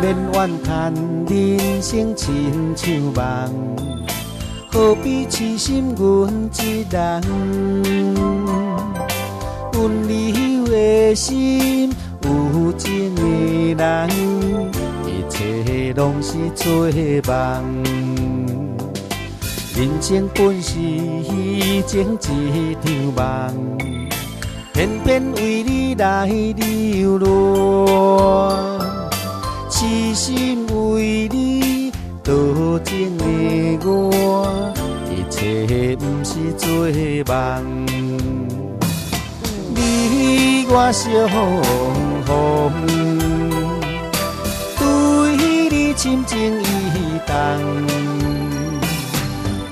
免怨叹人生亲像梦，何必痴心阮一人？阮你的心有情的人，一切拢是做梦。人生本是情一场梦，偏偏为你来流浪。痴心为你多情的我，一切不是做梦。你我相逢，对你深情意重。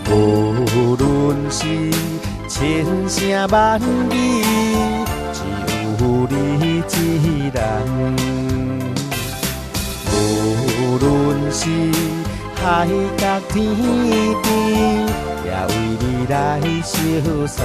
无论是千声万语，只有你一人。无论是海角天边，也为你来相送。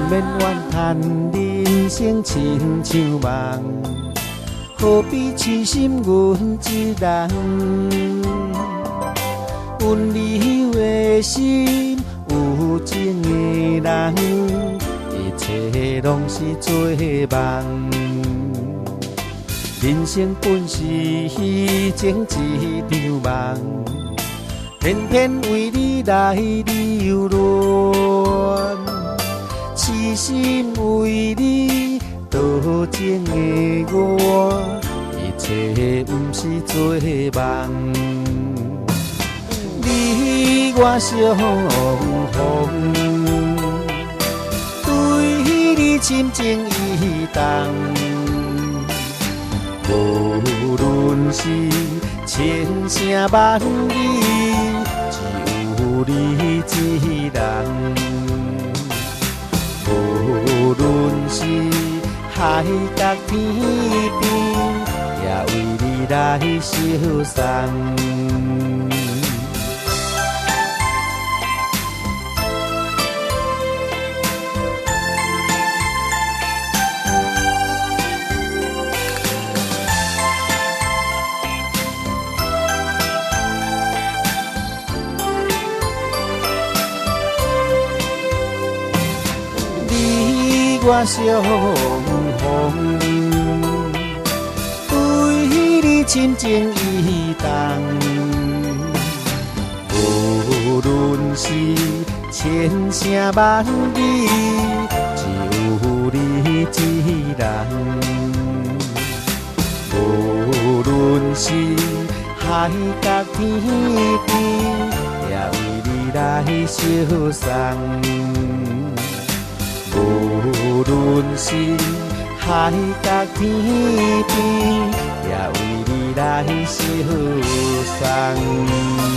免怨叹人生亲像梦，何必痴心阮一人？阮你的心有情的人，一切拢是做梦。人生本是情一场梦，偏偏为你来流浪。痴心为你多情的我，一切不是做梦。你我相逢，对你深情意重。无论是千声万语，只有你一人。无论是海角天边，也为你来相送。我相逢，对你深情意重。无论是千声万语，只有你一人。无论是海角天边，也为你来相送。无论是海角天边，也为你来相送。